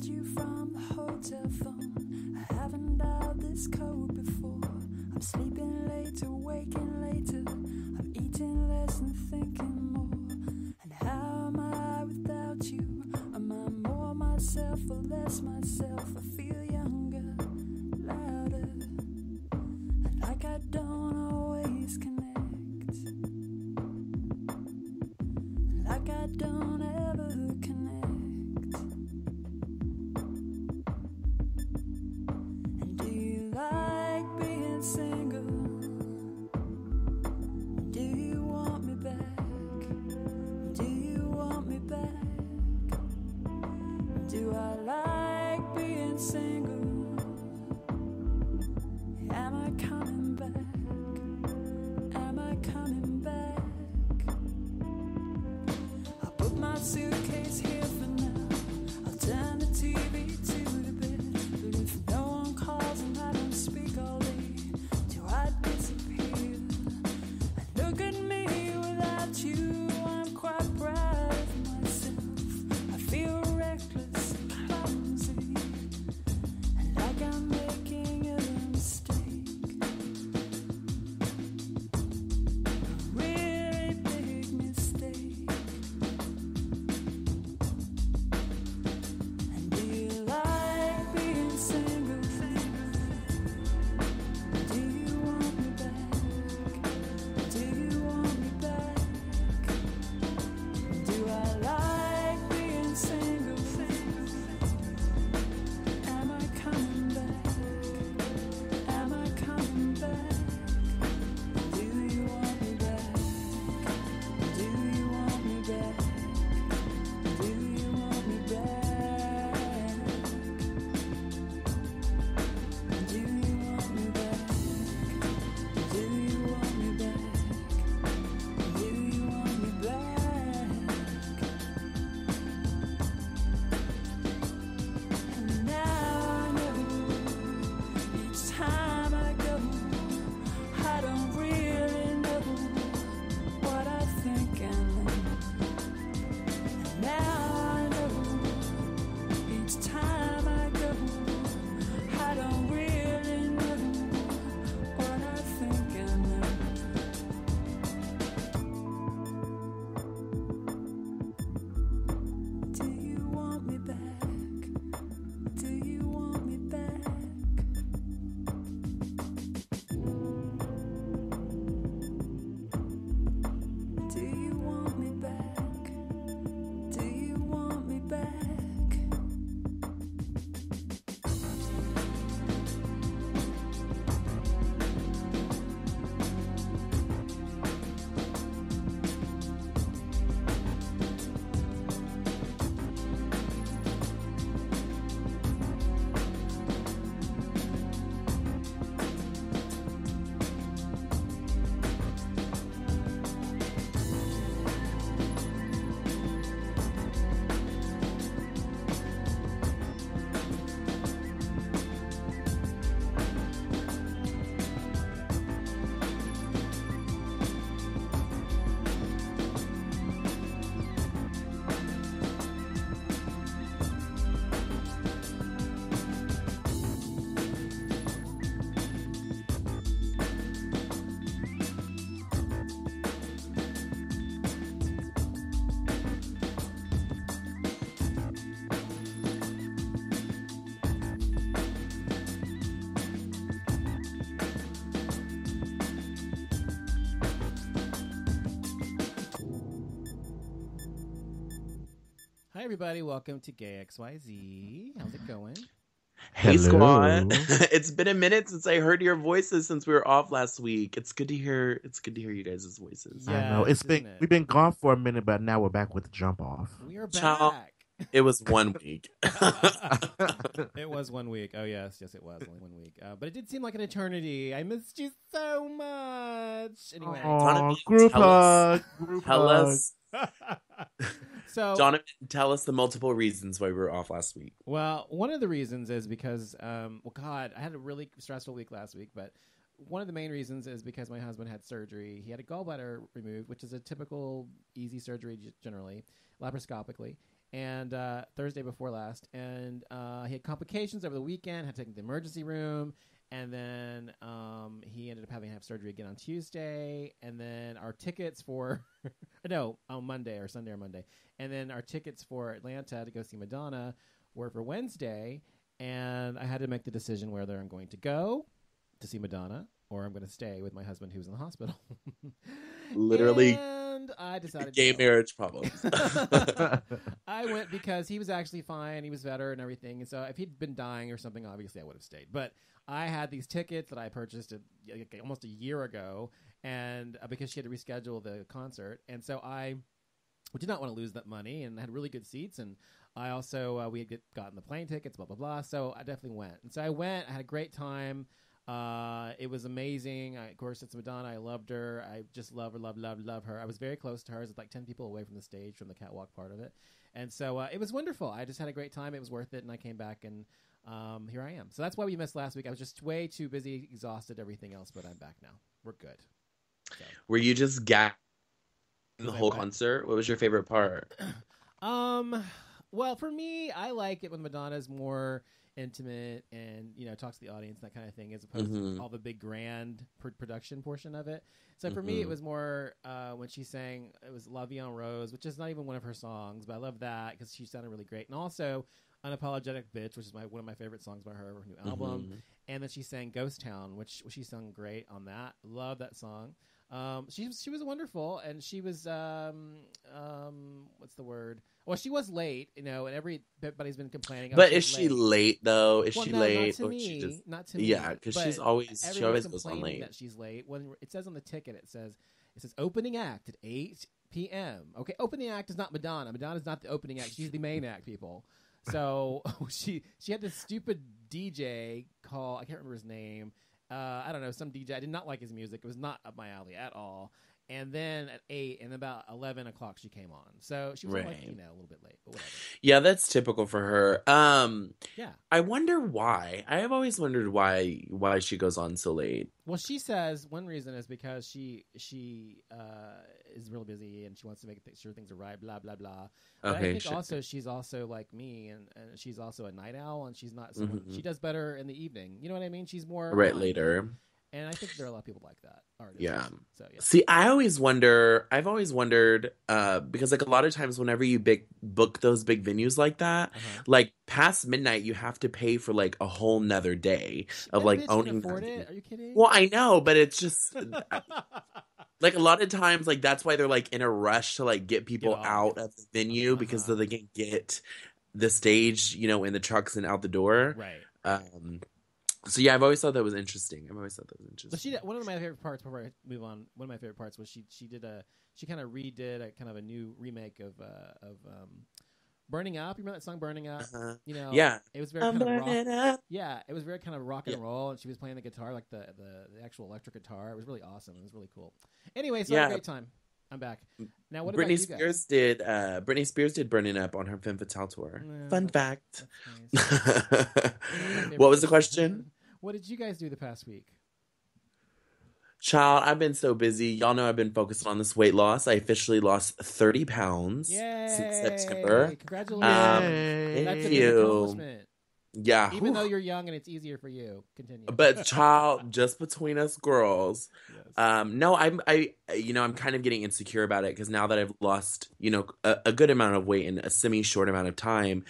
called you from the hotel phone. I haven't dialed this code before. I'm sleeping later, waking later. I'm eating less and thinking more. And how am I without you? Am I more myself or less myself? I feel younger, louder, and like I don't always connect, and like I don't ever connect. And do you like being single? Do you want me back? Do you want me back? Do I like being single? Am I coming back? Am I coming back? I'll put my suitcase here for now. I'll turn the TV to the bed. But if no one calls and I don't speak all day, do I disappear? And look at me without you. I'm quite proud of myself. I feel reckless and clumsy, and like I'm making a mistake, a really big mistake. And do you like being single? Do you want me back? Do you want me back? Do I like being single? Am I coming back? Am I coming back? Do you want me back? Do you want me back? Do you want me back? Do you want me back? Do you want me back? Do you want me back? And now I know each time I go, I don't really know what I think and now I know each time I go, I don't really know what I think and do you want me back? Do you want me back? Do you want me back? Do you want me back? Hi, everybody. Welcome to GAYXYZ. How's it going? Hey, squad. It's been a minute since I heard your voices since we were off last week. It's good to hear you guys' voices. Yeah. I know we've been gone for a minute, but now we're back with the jump off. We are Ciao. back. It was 1 week. It was 1 week. Oh, yes, it was only 1 week. But it did seem like an eternity. I missed you so much. Anyway. Aw, group hug. Tell us. So, Jonathan, tell us the multiple reasons why we were off last week. well, one of the reasons is because, I had a really stressful week last week, but one of the main reasons is because my husband had surgery. He had a gallbladder removed, which is a typical easy surgery generally, laparoscopically. and Thursday before last, and he had complications over the weekend. Had to take him to the emergency room, and then he ended up having to have surgery again on Tuesday. And then our tickets for no, on Monday or Sunday or Monday, and then our tickets for Atlanta to go see Madonna were for Wednesday. And I had to make the decision whether I'm going to go to see Madonna or I'm going to stay with my husband who's in the hospital. Literally. And I decided gay to go. marriage problems. I went because he was actually fine. He was better and everything. And so if he'd been dying or something, obviously I would have stayed. But I had these tickets that I purchased almost a year ago, and because she had to reschedule the concert. And so I did not want to lose that money, and had really good seats. And I also, we had gotten the plane tickets, blah, blah, blah. So I definitely went. And so I went. I had a great time. It was amazing. Of course, it's Madonna. I loved her. I just love her. I was very close to her. I was like 10 people away from the stage, from the catwalk part of it. And so it was wonderful. I just had a great time. It was worth it. And I came back, and here I am. So that's why we missed last week. I was just way too busy, exhausted, everything else. But I'm back now. We're good. So. Were you just gagged the whole concert? What was your favorite part? Well, for me, I like it when Madonna's more intimate and, you know, talks to the audience, that kind of thing, as opposed to all the big grand production portion of it. So for me, it was more when she sang, it was La Vie en Rose, which is not even one of her songs, but I love that because she sounded really great. And also Unapologetic Bitch, which is one of my favorite songs by her new album. And then she sang Ghost Town, which she sung great on that. Love that song. She was wonderful, and she was what's the word? Well, she was late, you know, and everybody's been complaining. But is she late though? Is well, she no, late? Not to me. Not to me. Yeah, because she always goes on late. That she's late. When it says on the ticket, it says opening act at 8 p.m. Okay, opening act is not Madonna. Madonna's not the opening act. She's the main act, people. So she had this stupid DJ call. I can't remember his name. I don't know, some DJ. I did not like his music. It was not up my alley at all. And then at 8 and about 11 o'clock she came on. So she was like, you know, a little bit late, but whatever. Yeah, that's typical for her. Yeah. I wonder why. I have always wondered why she goes on so late. Well, she says one reason is because she is real busy and she wants to make sure things are right, blah, blah, blah. But I think also she's also like me, and she's also a night owl, and she's not someone, she does better in the evening. You know what I mean? She's more later. And I think there are a lot of people like that. Artists. Yeah. So, yeah. See, I've always wondered, because like a lot of times whenever you book those big venues like that, like past midnight, you have to pay for like a whole nother day of like owning. Can afford it? Are you kidding? Well, I know, but it's just like a lot of times, like that's why they're like in a rush to like get people out of the venue because so they can get the stage, you know, in the trucks and out the door. Right. So yeah, I've always thought that was interesting. But one of my favorite parts, before I move on, one of my favorite parts was she kind of redid a kind of a new remake of Burning Up. You remember that song Burning Up? You know, yeah, it was very kind of rock. Yeah, it was very kind of rock and roll, and she was playing the guitar, like the actual electric guitar. It was really awesome. It was really cool. Anyway, so I had a great time. I'm back. Now, what about you guys? Britney Spears did Burning Up on her Femme Fatale tour. Fun fact. Nice. What was the question? What did you guys do the past week? Child, I've been so busy. Y'all know I've been focused on this weight loss. I officially lost 30 pounds since September. Congratulations. That's a big accomplishment. Yeah. Even though you're young and it's easier for you. Continue. But child, just between us girls. Yes. No, I'm kind of getting insecure about it because now that I've lost, you know, a good amount of weight in a semi-short amount of time,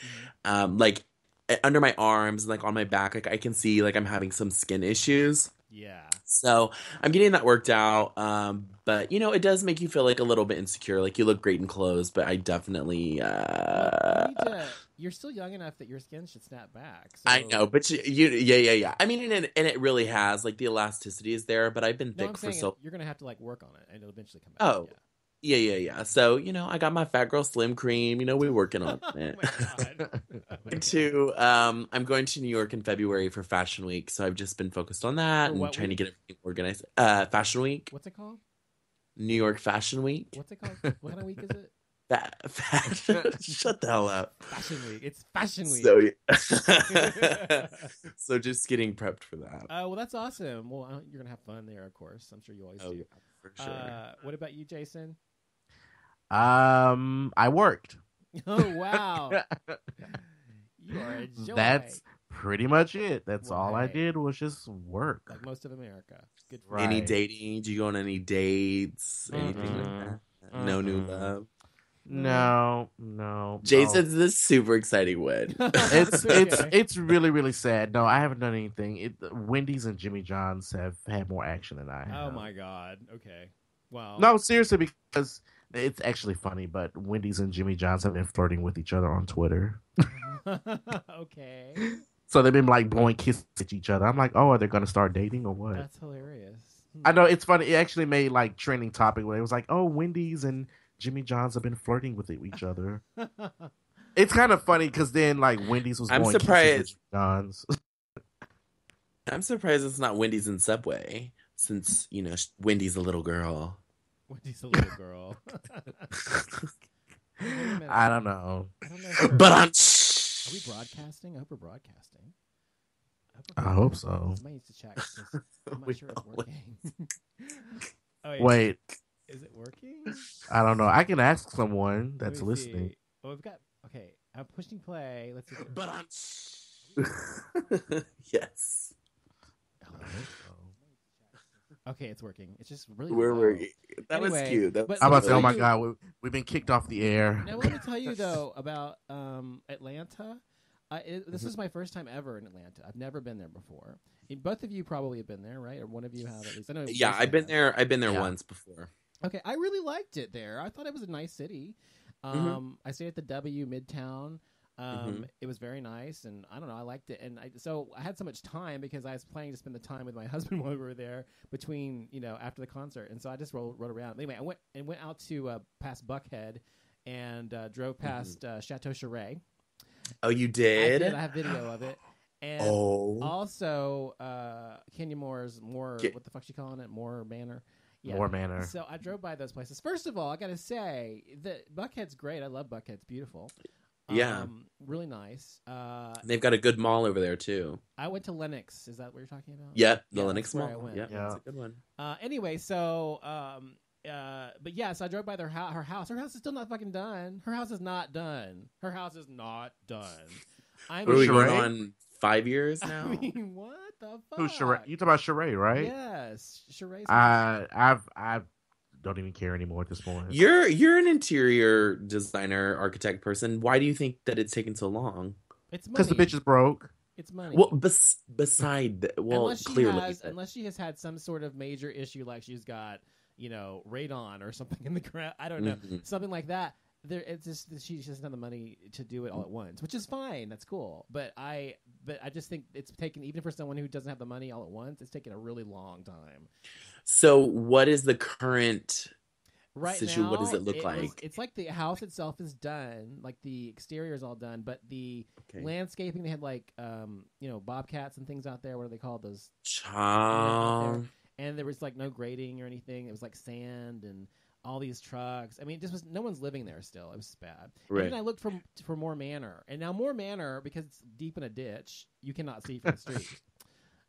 like under my arms and like on my back, like I can see like I'm having some skin issues. Yeah. So I'm getting that worked out. But you know, it does make you feel like a little bit insecure. Like you look great in clothes, but I definitely you're still young enough that your skin should snap back. So. I know, but yeah. I mean, and it really has. Like the elasticity is there, but I've been thick for so. You're gonna have to like work on it, and it'll eventually come back. Oh, yeah. So you know, I got my Fat Girl Slim Cream. You know, we're working on it. I'm going to New York in February for Fashion Week, so I've just been focused on that and trying to get everything organized. Fashion Week. What's it called? New York Fashion Week. What's it called? What kind of week is it? Shut the hell up. Fashion Week. It's Fashion Week. So, yeah. So just getting prepped for that. Well, that's awesome. Well, you're going to have fun there, of course. I'm sure you always do. Yeah, for sure. What about you, Jason? I worked. Oh wow, you are a joy. That's pretty much it. That's all I Right. did was just work. like most of America. Good for Right. Any dating? Do you go on any dates? Anything like Mm-mm. that? No new Mm-mm. love. No. Jason's this super exciting one. It's Okay. it's really really sad. No, I haven't done anything. Wendy's and Jimmy John's have had more action than I have. Oh my god. Okay. Well. No, seriously, because it's actually funny. But Wendy's and Jimmy John's have been flirting with each other on Twitter. Okay. So they've been like blowing kisses at each other. I'm like, oh, are they going to start dating or what? That's hilarious. I know it's funny. It actually made like trending topic where it was like, oh, Wendy's and Jimmy John's have been flirting with each other. It's kind of funny because then like Wendy's was I'm blowing kisses surprised. at Jimmy John's. I'm surprised it's not Wendy's and Subway, since Wendy's a little girl. Wendy's a little girl. Wait a minute. I don't know. I don't know. If we're- But Are we broadcasting? I hope we're broadcasting. I hope so. Somebody needs to check. 'Cause I'm not We sure it's always- working. Oh, Wait, Is it working? I don't know. I can ask someone Let that's me listening. see. Well, we've got. Okay, I'm pushing play. Let's see. If it- But yes, Oh, I hope so. okay, it's working. It's just really. we're low. working. That was Anyway, cute. That but- was I'm about to say, oh Let my me- god, we've been kicked off the air. Now, let me tell you though about Atlanta. This is my first time ever in Atlanta. I've never been there before. Both of you probably have been there, right? Or one of you have at least. I know. Yeah, Jason I've been has. there. I've been there Yeah. once before. Okay, I really liked it there. I thought it was a nice city. I stayed at the W Midtown. It was very nice, and I don't know, I liked it. And so I had so much time because I was planning to spend the time with my husband while we were there between, after the concert. And so I just rode around. Anyway, I went out to past Buckhead and drove past Chateau Charest. Oh, you I did? did. I have video of it. And also Kenya Moore's what the fuck's she calling it? Moore Manor. Yeah. More manner. So I drove by those places. First of all, I got to say that Buckhead's great. I love Buckhead. It's beautiful. Yeah. Really nice. They've got a good mall over there too. I went to Lennox. Is that what you're talking about? Yep, the Yeah, Lennox that's where I Mall. went. Yep, Yeah. that's a good one. Anyway, so but yeah, so I drove by her house. Her house is still not fucking done. Her house is not done. Her house is not done. I'm Are we going Sheree? on 5 years now? I mean, what the fuck? Who's Sheree? You talking about Sheree, right? Yes, Sheree's. I don't even care anymore at this point. You're an interior designer, architect person. Why do you think that it's taken so long? It's money. Because the bitch is broke. It's money. Well, clearly. Unless she has had some sort of major issue, like she's got, radon or something in the ground. I don't know, something like that. It's just that she just doesn't have the money to do it all at once, which is fine. That's cool. But I just think it's taken, even for someone who doesn't have the money all at once, it's taken a really long time. So, what is the current Right situation? now, What does it look like? It's like the house itself is done, like the exterior is all done, but the landscaping, they had like bobcats and things out there. What are they called? Those out there. And there was like no grading or anything. It was like sand and all these trucks. I mean, no one's living there still. It was bad. Right. And then I looked for Moore Manor, and now Moore Manor, because it's deep in a ditch, you cannot see from the street.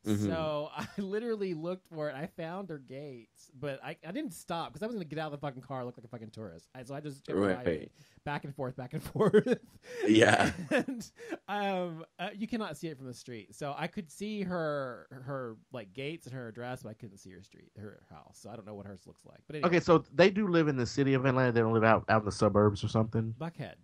So I literally looked for it. I found her gates, but I didn't stop because I was going to get out of the fucking car, look like a fucking tourist. So I just kept driving back and forth. Yeah. And you cannot see it from the street. So I could see her like gates and her address, but I couldn't see her house. So I don't know what hers looks like. But anyway, Okay, so they do live in the city of Atlanta. They don't live out in the suburbs or something. Buckhead.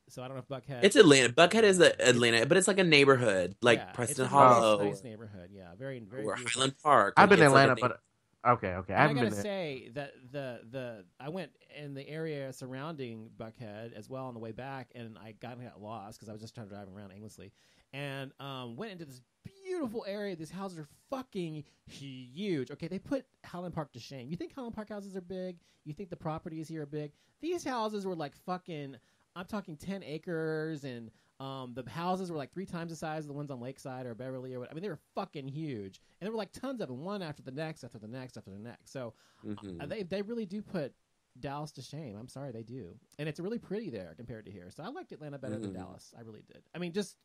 So I don't know if Buckhead. It's Atlanta. Buckhead is Atlanta, but it's like a neighborhood, like Yeah, Preston it's a Hollow, nice neighborhood. Yeah, very, very or beautiful. Highland Park. I've been in It's like a Atlanta, but okay. I I haven't gotta been there. say that the I went in the area surrounding Buckhead as well on the way back, and I got lost because I was just trying to drive around aimlessly, and went into this beautiful area. These houses are fucking huge. Okay, they put Highland Park to shame. You think Highland Park houses are big? You think the properties here are big? These houses were like fucking. I'm talking 10 acres, and the houses were like 3 times the size of the ones on Lakeside or Beverly or what. I mean, they were fucking huge, and there were like tons of them, one after the next, after the next, after the next. So they really do put Dallas to shame. I'm sorry, they do, and it's really pretty there compared to here. So I liked Atlanta better than Dallas. I really did. I mean, just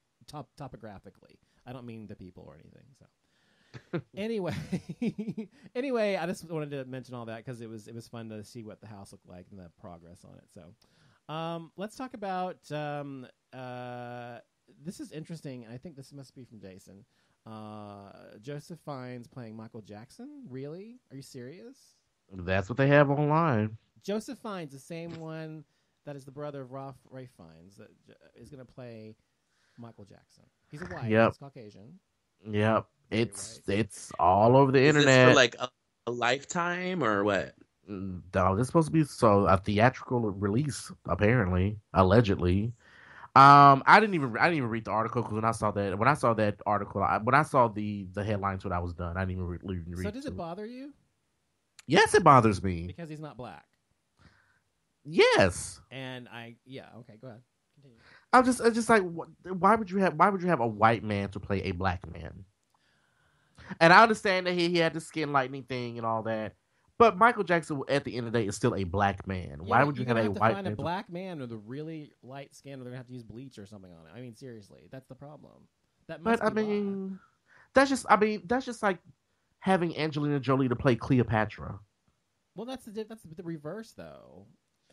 topographically. I don't mean the people or anything. So. Anyway, I just wanted to mention all that because it was fun to see what the house looked like and the progress on it. So, Let's talk about this is interesting. I think this must be from Jason. Joseph Fiennes playing Michael Jackson. Really? Are you serious? That's what they have online. Joseph Fiennes, the same one that is the brother of Ray Fiennes, that is going to play Michael Jackson. He's a white. Yep. He's Caucasian. Yep. Very It's all over the Is this internet. for like a lifetime or what? No, this is supposed to be a theatrical release, apparently, allegedly. I didn't even read the article because when I saw that article, when I saw the headline to it, I was done. I didn't even read. So does it bother you? Yes, it bothers me. Because he's not black. Yes. And okay, go ahead. Continue. I'm just like, why would you have a white man to play a black man? And I understand that he had the skin lightening thing and all that, but Michael Jackson, at the end of the day, is still a black man. Why would you have a white man? Find a black man with a really light skin, or they're gonna have to use bleach or something on it. I mean, seriously, that's the problem. That's just like having Angelina Jolie to play Cleopatra. Well, that's the reverse, though.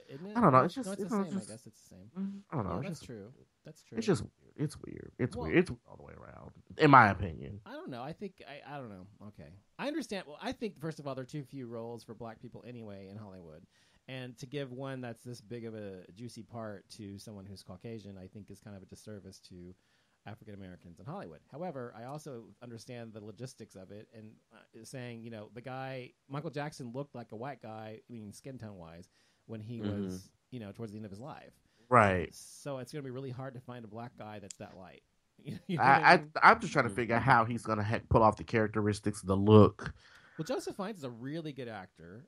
Isn't it? I don't know. It's No, just it's the same. I guess it's the same. I don't know. Yeah, that's true. That's true. It's just it's weird. It's weird. It's all the way around, in my opinion. I don't know. I think I don't know. Okay, I understand. Well, I think first of all, there are too few roles for black people anyway in Hollywood, and to give one that's this big of a juicy part to someone who's Caucasian, I think is kind of a disservice to African Americans in Hollywood. However, I also understand the logistics of it, and saying, the guy Michael Jackson looked like a white guy, I mean skin tone wise, when he was towards the end of his life. Right. So it's going to be really hard to find a black guy that's that light. I'm just trying to figure out how he's going to pull off the characteristics, the look. Well, Joseph Fiennes is a really good actor.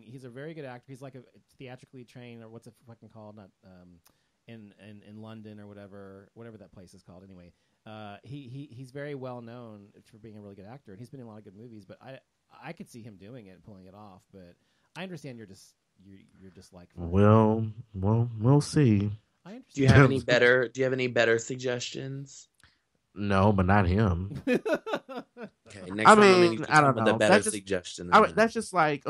He's a very good actor. He's like a theatrically trained, or what's it fucking called? Not in London or whatever that place is called. Anyway, he's very well known for being a really good actor, and he's been in a lot of good movies. But I could see him doing it and pulling it off. But I understand you're dislike. Well, we'll see. I understand. Do you have any better suggestions? No, but not him. Okay, next time I don't know. The better suggestion. That's just like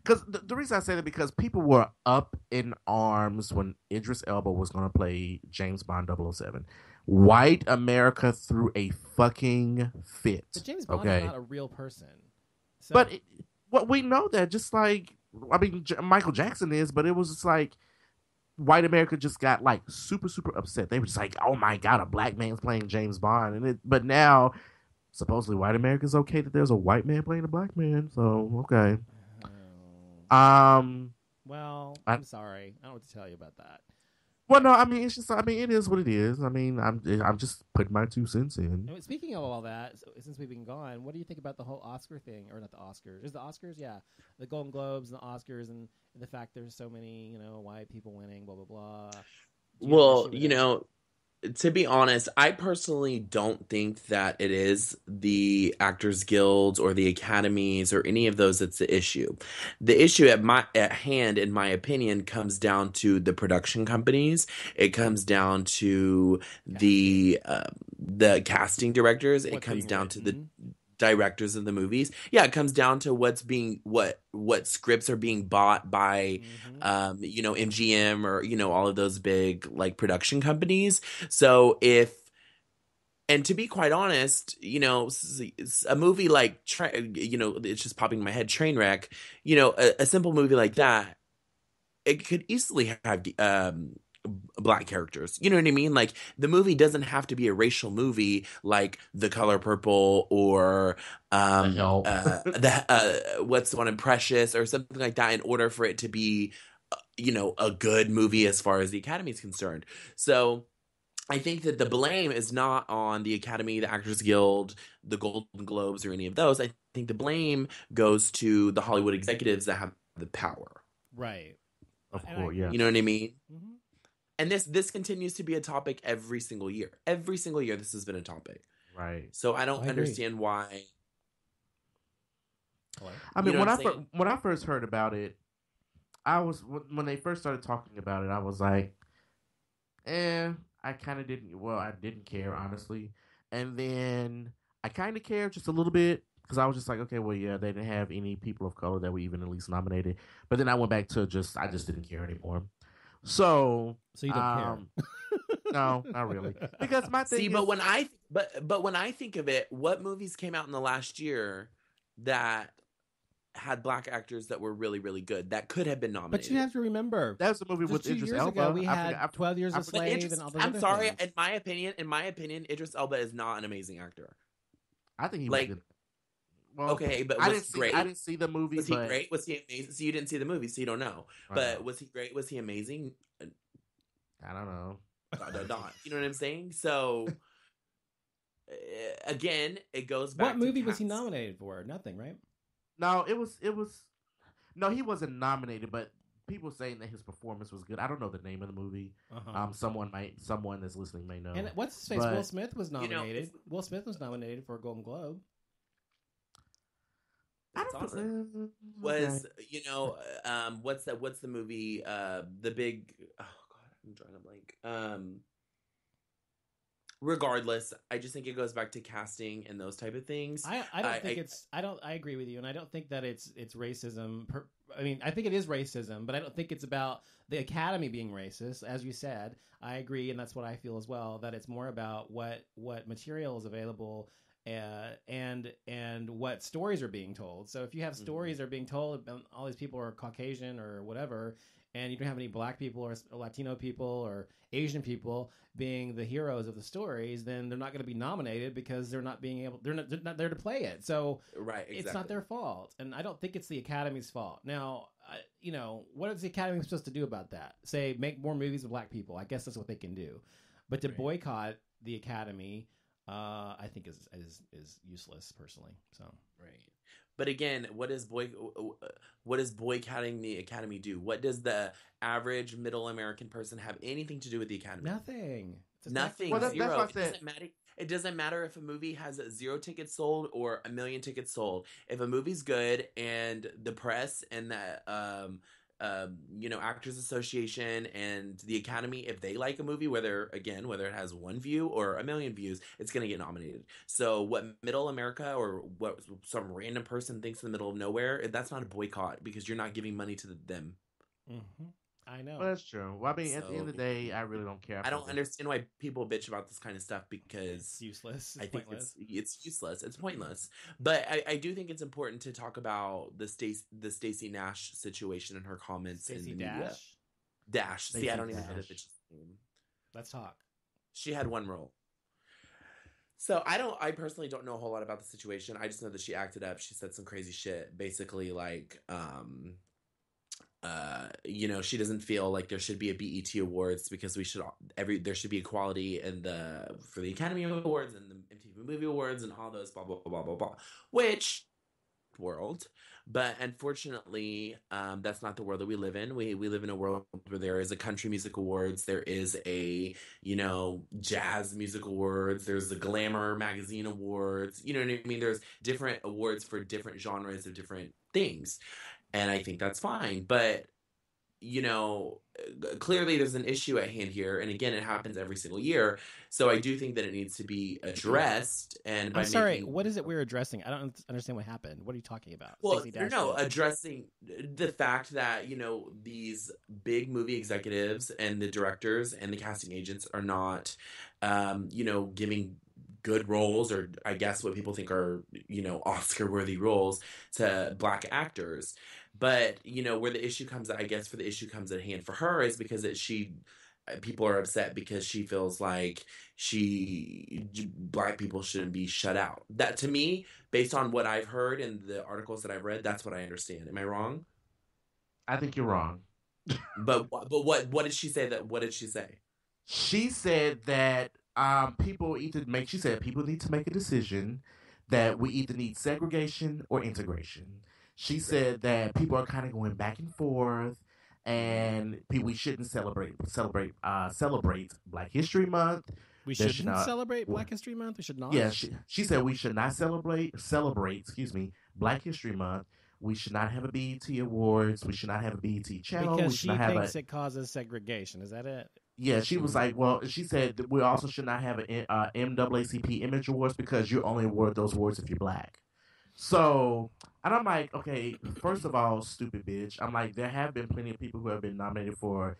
because the reason I say that because people were up in arms when Idris Elba was going to play James Bond 007. White America threw a fucking fit. But James Bond is not a real person. So. But we know that, just like Michael Jackson is, but it was just like white America just got like super upset. They were just like, "Oh my god, a black man's playing James Bond," but now supposedly white America's okay that there's a white man playing a black man. So okay. Well, I'm sorry. I don't know what to tell you about that. Well, no, it's just, it is what it is. I'm just putting my 2 cents in. And speaking of all that, since we've been gone, what do you think about the whole Oscar thing? Or not the Oscars. Is the Oscars? Yeah. The Golden Globes and the Oscars and the fact there's so many, white people winning, blah, blah, blah. Well, to be honest, I personally don't think that it is the Actors Guild or the Academies or any of those that's the issue. The issue at hand, in my opinion, comes down to the production companies. It comes down to the casting directors. It comes down to the directors of the movies. Yeah, it comes down to what scripts are being bought by MGM or all of those big like production companies. So and to be quite honest, a movie like it's just popping in my head, Trainwreck, a simple movie like that, it could easily have black characters. You know what I mean? Like, the movie doesn't have to be a racial movie like The Color Purple or what's the one in Precious or something like that in order for it to be a good movie as far as the Academy is concerned. So I think that the blame is not on the Academy, the Actors Guild, the Golden Globes, or any of those. I think the blame goes to the Hollywood executives that have the power. Right. Of course, yeah. You know what I mean? Mm-hmm. And this continues to be a topic every single year. Every single year this has been a topic. Right. So I don't understand why. When I first heard about it, when they first started talking about it, I was like, I kind of didn't care, honestly. And then I kind of cared just a little bit because I was just like, okay, well, yeah, they didn't have any people of color that were even at least nominated. But then I went back to I just didn't care anymore. So you don't care. No, not really. Because my thing is, but when I think of it, what movies came out in the last year that had black actors that were really, really good that could have been nominated? But you have to remember that was the movie with 2 Idris years Elba. ago, we had 12 Years a Slave and all those I'm other sorry, things. in my opinion, Idris Elba is not an amazing actor. I think he like. was good. Well, Okay, but I didn't see the movie. Was he great? Was he amazing? So you didn't see the movie, so you don't know. But was he great? Was he amazing? I don't know. You know what I'm saying? So again, it goes back. What movie was he nominated for? Nothing, right? No, it was. No, he wasn't nominated, but people saying that his performance was good. I don't know the name of the movie. Someone that's listening may know. And what's his face? Will Smith was nominated. Will Smith was nominated for a Golden Globe. That's awesome. What's the movie? The big. Oh God, I'm drawing a blank. Regardless, I just think it goes back to casting and those type of things. I agree with you, and I don't think that it's racism. I mean, I think it is racism, but I don't think it's about the Academy being racist. As you said, I agree, and that's what I feel as well. That it's more about what material is available. And what stories are being told. So if you have stories that are being told, all these people are Caucasian or whatever, and you don't have any black people or Latino people or Asian people being the heroes of the stories, then they're not going to be nominated because they're not there to play it. So exactly. It's not their fault, and I don't think it's the Academy's fault. Now, what is the Academy supposed to do about that? Say make more movies with black people. I guess that's what they can do, but to boycott the Academy. I think is useless personally. So but again, what does boycotting the Academy do? What does the average middle American person have anything to do with the Academy? Nothing. Nothing. Well, zero. That's what I said. It doesn't matter if a movie has 0 tickets sold or 1 million tickets sold. If a movie's good and the press and the Actors Association and the Academy, if they like a movie, whether it has 1 view or 1 million views, it's going to get nominated. So what middle America or what some random person thinks in the middle of nowhere, that's not a boycott because you're not giving money to them. Mm-hmm. I know. Well, that's true. Well, I mean, at the end of the day, I really don't care. I don't understand why people bitch about this kind of stuff because it's useless. I think it's useless. It's pointless. But I do think it's important to talk about the Stacey Nash situation and her comments in the media. Dash. See, I don't even know the bitch's name. Let's talk. She had 1 role. So I personally don't know a whole lot about the situation. I just know that she acted up. She said some crazy shit. Basically, like, she doesn't feel like there should be a BET Awards because there should be equality for the Academy Awards and the MTV Movie Awards and all those blah blah blah blah blah. Which world, but unfortunately, that's not the world that we live in. We live in a world where there is a country music awards, there is a jazz music awards, there's the glamour magazine awards. You know what I mean? There's different awards for different genres of different things. And I think that's fine. But, clearly there's an issue at hand here. And again, it happens every single year. So I do think that it needs to be addressed. And I'm sorry, what is it we're addressing? I don't understand what happened. What are you talking about? Well, addressing the fact that, these big movie executives and the directors and the casting agents are not, giving good roles, or I guess what people think are, Oscar-worthy roles to black actors. But, where the issue comes, I guess, for the issue comes at hand for her is because people are upset because she feels like black people shouldn't be shut out. That, to me, based on what I've heard and the articles that I've read, that's what I understand. Am I wrong? I think you're wrong. But what did she say? What did she say? She said that people need to make a decision that we either need segregation or integration. She said that people are kind of going back and forth, and we shouldn't celebrate Black History Month. We shouldn't celebrate Black History Month. We should not. Yeah, she said we should not celebrate. Black History Month. We should not have a BET Awards. We should not have a BET channel. Because she thinks it causes segregation. Is that it? Yeah, she was like, well, she said that we also should not have an NAACP Image Awards because you only award those awards if you're black. So, and I'm like, okay, first of all, stupid bitch. I'm like, there have been plenty of people who have been nominated for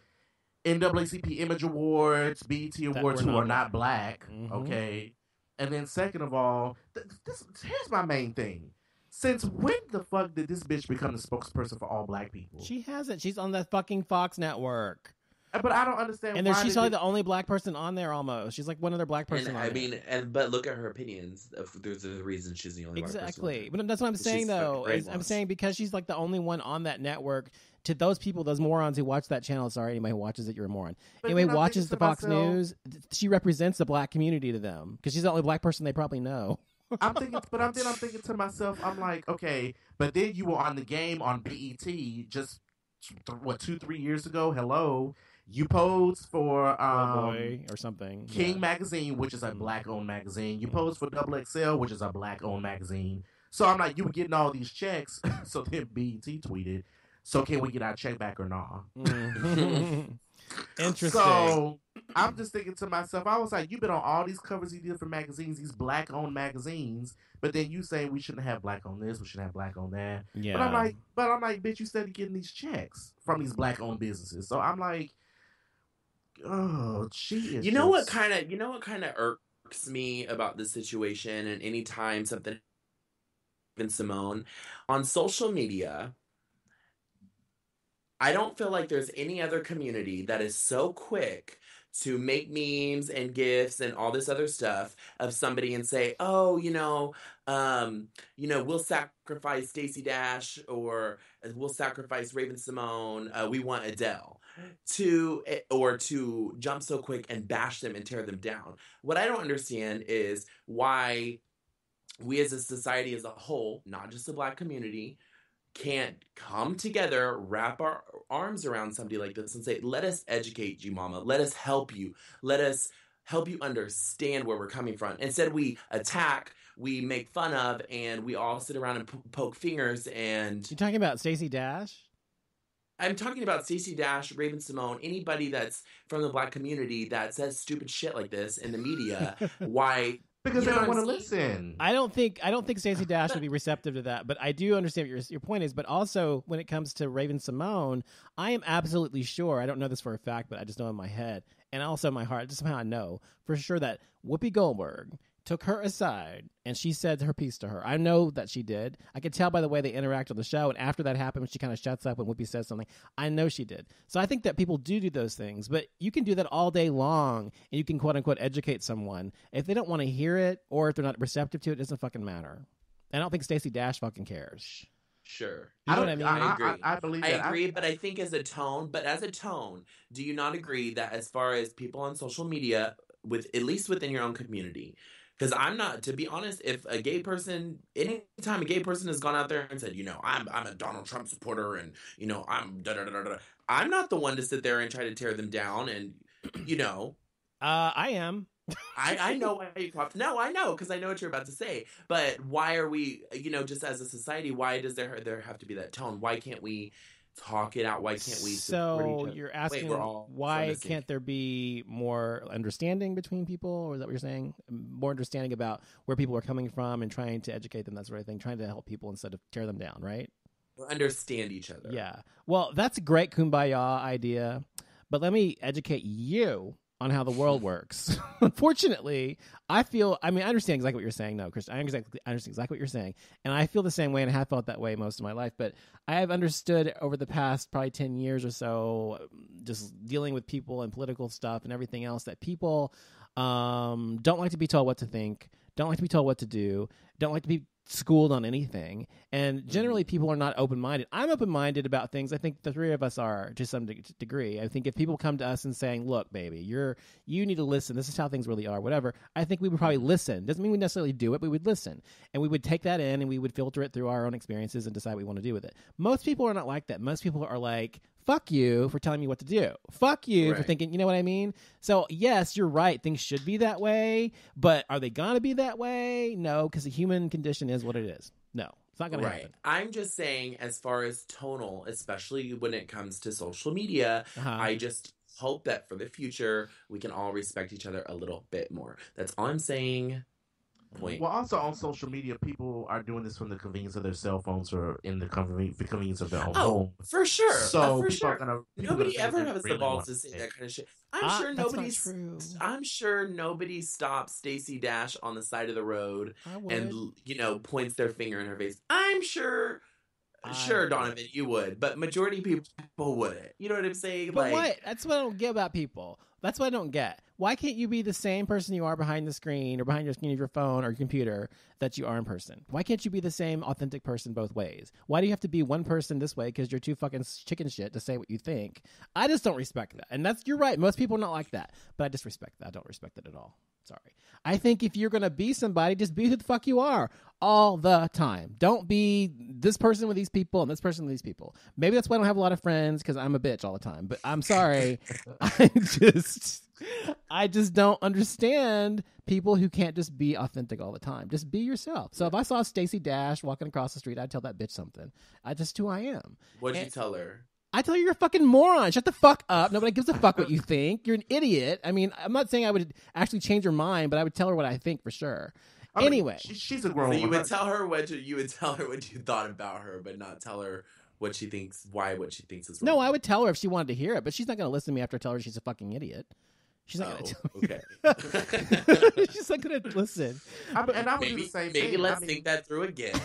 NAACP Image Awards, BET That Awards were who not are not black. Mhm. Okay. And then second of all, here's my main thing. Since when the fuck did this bitch become the spokesperson for all black people? She hasn't. She's on the fucking Fox network. But I don't understand And why. she's probably the only black person on there almost. She's like one other black person And on I there. mean, but look at her opinions. There's a reason she's the only black person on Exactly. there. But that's what I'm saying, She's though. fucking Is I'm brainwashed. saying because she's like the only one on that network, to those people, those morons who watch that channel, sorry, anybody who watches it, you're a moron. But Anybody then I'm watches the thinking to Fox myself- News, she represents the black community to them because she's the only black person they probably know. I'm thinking to myself, I'm like, okay, but then you were on the game on BET just 2-3 years ago. Hello, you posed for Boy or something. King Yeah. Magazine, which is a black-owned magazine. You posed for XXL, which is a black-owned magazine. So I'm like, you were getting all these checks. So then BET tweeted, "So can we get our check back or not?" Mhm. Interesting. So I'm just thinking to myself, I was like, you've been on all these covers of different magazines, these black-owned magazines, but then you saying we shouldn't have black on this, we shouldn't have black on that. yeah. But I'm like, bitch, you started getting these checks from these black-owned businesses. So I'm like, oh, she is. You know what kind of irks me about this situation, and anytime something happens, Simone, on social media, I don't feel like there's any other community that is so quick to make memes and gifs and all this other stuff of somebody and say, oh, we'll sacrifice Stacey Dash, or we'll sacrifice Raven Simone. We want Adele, to jump so quick and bash them and tear them down. What I don't understand is why we as a society as a whole, not just the black community, can't come together, wrap our arms around somebody like this and say, let us educate you, mama. Let us help you. Let us help you understand where we're coming from. Instead, we attack, we make fun of, and we all sit around and poke fingers. And You talking about Stacey Dash? I'm talking about Stacey Dash, Raven Simone, anybody that's from the black community that says stupid shit like this in the media. Why? Because You they know don't what want to I'm listen. I don't think Stacey Dash would be receptive to that, but I do understand what your point is. But also, when it comes to Raven Simone, I am absolutely sure. I don't know this for a fact, but I just know in my head and also in my heart, just somehow I know for sure that Whoopi Goldberg took her aside and she said her piece to her. I know that she did. I could tell by the way they interact on the show. And after that happened, when she kind of shuts up when Whoopi says something, I know she did. So I think that people do those things, but you can do that all day long and you can quote unquote educate someone. If they don't want to hear it or if they're not receptive to it, it doesn't fucking matter. I don't think Stacey Dash fucking cares. Sure. You know what I mean? I agree. I believe I that. agree, but I think as a tone, do you not agree that as far as people on social media, with at least within your own community, because I'm not, to be honest, if a gay person, anytime a gay person has gone out there and said, I'm a Donald Trump supporter and, I'm da da da da da, I'm not the one to sit there and try to tear them down and, I am. I know why you popped. No, I know, because I know what you're about to say. But why are we, just as a society, why does there have to be that tone? Why can't we talk it out? Why can't we support each So other? you're asking Wait, we're all why from the same- can't there be more understanding between people, or is that what you're saying? More understanding about where people are coming from and trying to educate them, that sort of thing, trying to help people instead of tear them down, right? understand each other. Yeah. Well, that's a great kumbaya idea, but let me educate you on how the world works. Unfortunately, I understand exactly what you're saying. No, Chris, I understand exactly what you're saying. And I feel the same way and I have felt that way most of my life. But I have understood over the past probably 10 years or so, just dealing with people and political stuff and everything else, that people don't like to be told what to think, don't like to be told what to do, don't like to be schooled on anything, and generally people are not open-minded. I'm open-minded about things. I think the three of us are to some degree. I think if people come to us and saying, look, baby, you need to listen, this is how things really are, whatever, I think we would probably listen. Doesn't mean we necessarily do it, but we would listen, and we would take that in and we would filter it through our own experiences and decide what we want to do with it. Most people are not like that. Most people are like, fuck you for telling me what to do. Fuck you for thinking, you know what I mean? So yes, you're right. Things should be that way, but are they going to be that way? No, because the human condition is what it is. No, it's not going to happen. I'm just saying, as far as tonal, especially when it comes to social media, I just hope that for the future, we can all respect each other a little bit more. That's all I'm saying. point. Well, also on social media, people are doing this from the convenience of their cell phones or in the convenience of their own home. For sure. So For people sure. are gonna. Nobody think ever they has the really balls want to say it. that kind of shit. I'm sure nobody stops Stacey Dash on the side of the road and points their finger in her face. I'm sure. Sure, Donovan, you would, but majority of people wouldn't. You know what I'm saying? But what? That's what I don't get about people. That's what I don't get. Why can't you be the same person you are behind the screen or behind your screen of your phone or your computer that you are in person? Why can't you be the same authentic person both ways? Why do you have to be one person this way because you're too fucking chicken shit to say what you think? I just don't respect that. And you're right. Most people are not like that. But I just respect that. I don't respect it at all. Sorry. I think if you're going to be somebody, just be who the fuck you are all the time. Don't be this person with these people and this person with these people. Maybe that's why I don't have a lot of friends, because I'm a bitch all the time. But I'm sorry. I just don't understand people who can't just be authentic all the time. Just be yourself. So if I saw Stacey Dash walking across the street, I'd tell that bitch something. I just who I am. What'd you tell her? I tell you, you're a fucking moron. Shut the fuck up. Nobody gives a fuck what you think. You're an idiot. I mean, I'm not saying I would actually change her mind, but I would tell her what I think for sure. Anyway, she's a grown. So you would tell her what you thought about her, but not tell her what she thinks is wrong. No, I would tell her if she wanted to hear it, but she's not going to listen to me after I tell her she's a fucking idiot. She's not going to tell me. Okay. She's not going to listen. I would do the same thing. Maybe let's think that through again.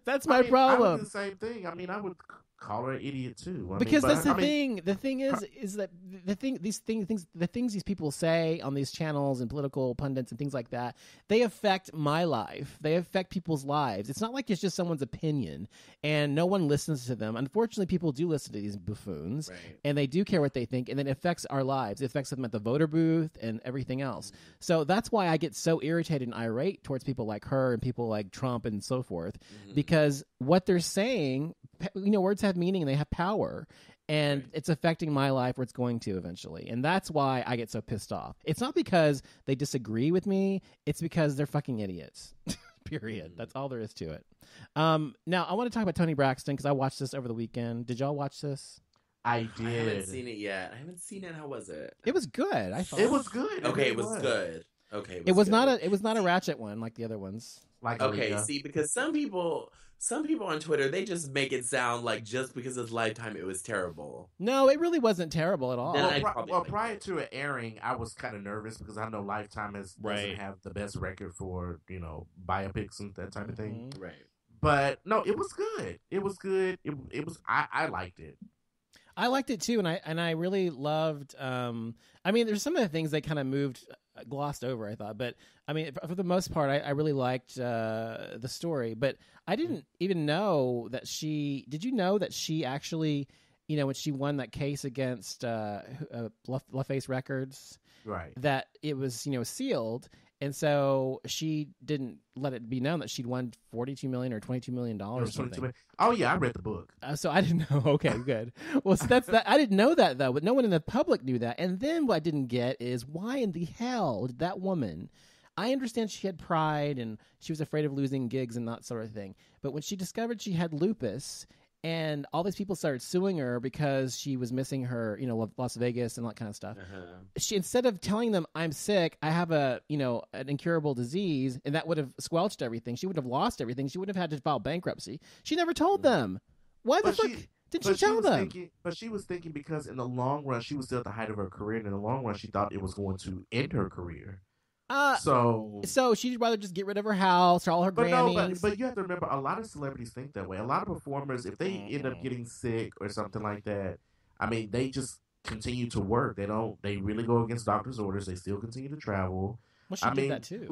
That's my problem. I would do the same thing. I mean, I would call her an idiot too. Because that's the thing. The thing is that the things these people say on these channels and political pundits and things like that, they affect my life. They affect people's lives. It's not like it's just someone's opinion and no one listens to them. Unfortunately, people do listen to these buffoons, right, and they do care what they think, and then it affects our lives. It affects them at the voter booth and everything else. Mm-hmm. So that's why I get so irritated and irate towards people like her and people like Trump and so forth, mm-hmm, because what they're saying, words have meaning and they have power, and right, it's affecting my life, or it's going to eventually. And that's why I get so pissed off. It's not because they disagree with me. It's because they're fucking idiots. Period. That's all there is to it. Now I want to talk about Toni Braxton because I watched this over the weekend. Did y'all watch this? I did. I haven't seen it yet. How was it? It was good. I thought it was good. Okay, it was good. Okay, it was not a ratchet one like the other ones. Like see, because some people on Twitter, they just make it sound like just because it's Lifetime, it was terrible. No, it really wasn't terrible at all. Prior to it airing, I was kind of nervous because I know Lifetime doesn't have the best record for biopics and that type of thing. Right. But no, it was good. It was good. It was. I liked it. I liked it too, and I really loved. I mean, there's some of the things they kind of glossed over, I thought, but I mean, for the most part, I really liked the story. But I didn't even know that she. Did you know that she actually, when she won that case against LaFace Records, right? That it was sealed. And so she didn't let it be known that she'd won $42 million or $22 million or something. Oh yeah, I read the book. So I didn't know. Okay, good. Well, so that's that. I didn't know that though, but no one in the public knew that. And then what I didn't get is why in the hell did that woman? I understand she had pride and she was afraid of losing gigs and that sort of thing. But when she discovered she had lupus, and all these people started suing her because she was missing her, Las Vegas and all that kind of stuff. Uh-huh. She, instead of telling them, I'm sick, I have an incurable disease, and that would have squelched everything. She would have lost everything. She would have had to file bankruptcy. She never told them. Why the fuck didn't she tell them? But she was thinking because in the long run, she was still at the height of her career, and in the long run, she thought it was going to end her career. So she'd rather just get rid of her house or all her Grammys. But you have to remember, a lot of celebrities think that way. A lot of performers, if they end up getting sick or something like that, I mean, they just continue to work. They really go against doctor's orders. They still continue to travel. Well, she did that too.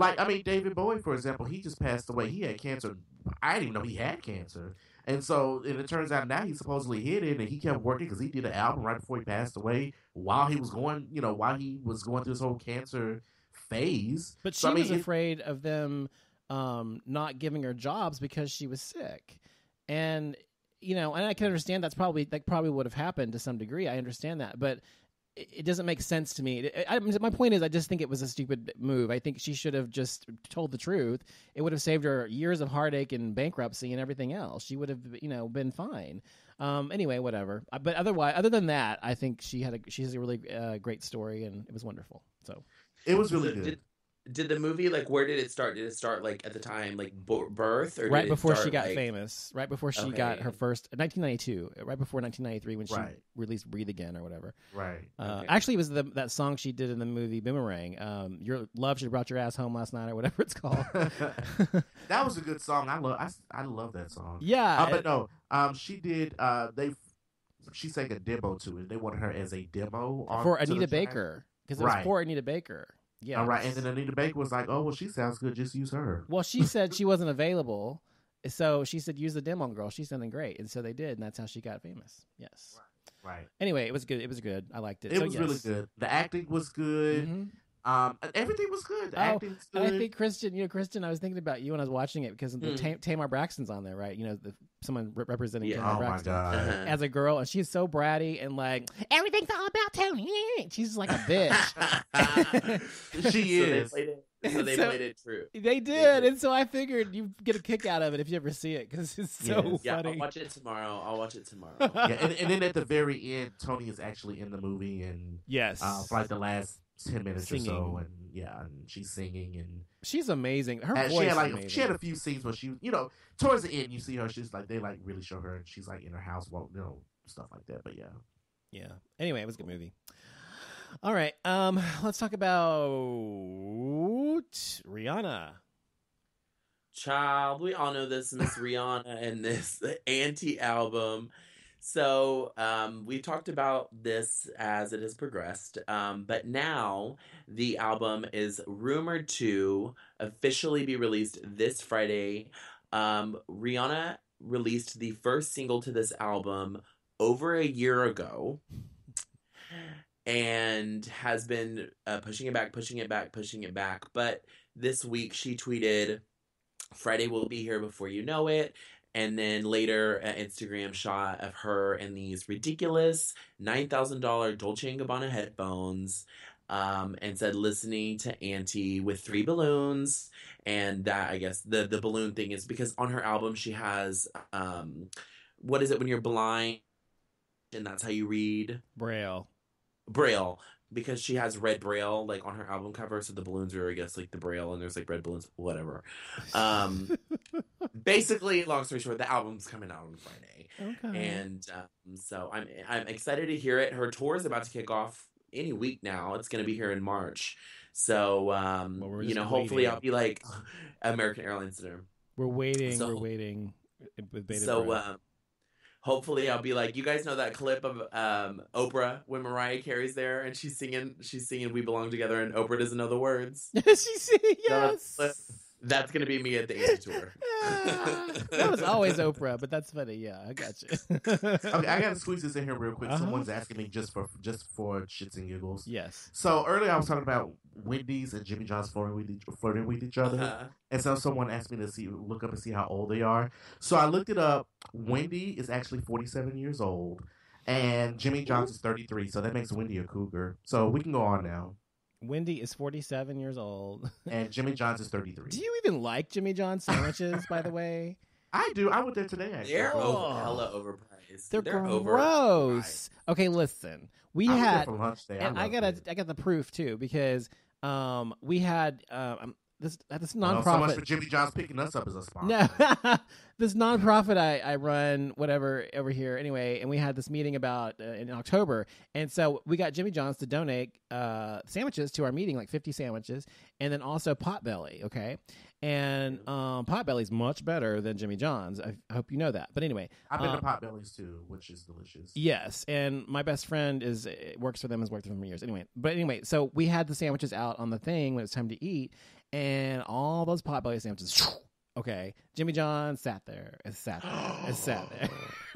David Bowie, for example, he just passed away. He had cancer. I didn't even know he had cancer. And it turns out now he supposedly hid it, and he kept working because he did an album right before he passed away while he was going through this whole cancer phase. But she was afraid of them not giving her jobs because she was sick. And and I can understand that probably would have happened to some degree. I understand that, but it doesn't make sense to me. My point is, I just think it was a stupid move. I think she should have just told the truth. It would have saved her years of heartache and bankruptcy and everything else. She would have, been fine. Anyway, whatever. But other than that, I think she has a really great story, and it was wonderful. So it was really good. did the movie, like, where did it start? Did it start, like, at the time, like, birth, or Right did it before she start, got like, famous. Right before she got her okay, first 1992. Right before 1993 when she Right. released "Breathe Again" or whatever. Right. okay. Actually, it was that song she did in the movie Boomerang. Your love should have brought your ass home last night or whatever it's called. That was a good song. I love that song. Yeah, But no, she did. She sang a demo to it. They wanted her as a demo for to the Anita track. Baker because it was Right. for Anita Baker. Yeah, All right, and then Anita Baker was like, "Oh well, she sounds good. Just use her." Well, she said she wasn't available, so she said use the demo girl. She's sounding great, and so they did, and that's how she got famous. Yes. Right. Anyway, it was good. It was good. I liked it. It So, was yes. really good. The acting was good. Mhm. Everything was good. The Oh, acting's and good. I think Kristen, I was thinking about you when I was watching it because the Hmm. Tamar Braxton's on there, right? You know, someone representing Yeah. Tamar Oh my Braxton god. Uh-huh. as a girl, and she's so bratty and like everything's all about Tony. She's like a bitch. She is. So they So- played it true. They did, and so I figured you get a kick out of it if you ever see it because it's so Yes. Yeah, I'll funny. watch it tomorrow. Yeah, and then at the very end, Tony is actually in the movie and Yes, for like the last 10 minutes or so, Singing. and she's singing and she's amazing. Her she voice had is like amazing. she had a few scenes where she, towards the end you see her. She's like they like really show her, and she's like in her house, stuff like that. But yeah, Yeah. Anyway, it was a good movie. All right. Let's talk about Rihanna. Child, we all know this Miss Rihanna and this anti album. So we've talked about this as it has progressed, but now the album is rumored to officially be released this Friday. Rihanna released the first single to this album over a year ago and has been pushing it back. But this week she tweeted, Friday will be here before you know it. And then later, an Instagram shot of her in these ridiculous $9,000 Dolce & Gabbana headphones, and said, listening to Auntie with 3 balloons. And that, I guess, the balloon thing is because on her album, she has, what is it when you're blind and that's how you read? Braille. Braille. Because she has red Braille, like, on her album cover, so the balloons are, I guess, like, the Braille, and there's, like, red balloons, whatever. Basically, long story short, the album's coming out on Friday. Okay. And so I'm excited to hear it. Her tour is about to kick off any week now. It's going to be here in March. So, we're just hopefully waiting. I'll be like American Airlines dinner. We're waiting. So- we're waiting with bated So, breath. hopefully I'll be like, you guys know that clip of Oprah when Mariah Carey's there and she's singing We Belong Together and Oprah doesn't know the words. Yes. That's going to be me at the Asia tour. That was always Oprah, but that's funny. Yeah, I got you. okay, I gotta squeeze this in here real quick. Uh-huh. Someone's asking me just for shits and giggles. Yes. So earlier I was talking about Wendy's and Jimmy John's flirting with each other. Uh-huh. And so someone asked me to look up and see how old they are. So I looked it up. Wendy is actually 47 years old, and Jimmy John's is 33. So that makes Wendy a cougar. So we can go on now. Wendy is 47 years old. And Jimmy John's is 33. Do you even like Jimmy John's sandwiches, by the way? I do. I went there today, actually. They're Oh. hella overpriced. They're overpriced. gross. Okay, listen. We I went there had, for lunch today. and I loved it. got the proof too because we had this Well, so much nonprofit. for Jimmy John's picking us up as a sponsor. No, this nonprofit I run, whatever, over here anyway, and we had this meeting about in October, and so we got Jimmy John's to donate sandwiches to our meeting, like 50 sandwiches, and then also Potbelly, okay, and Potbelly's much better than Jimmy John's. I hope you know that, but anyway, I've been to Potbelly's too, which is delicious. yes, and my best friend works for them, has worked for them for years. Anyway, so we had the sandwiches out on the thing when it was time to eat, and all those Potbelly sandwiches. Okay, Jimmy John sat there. It sat there.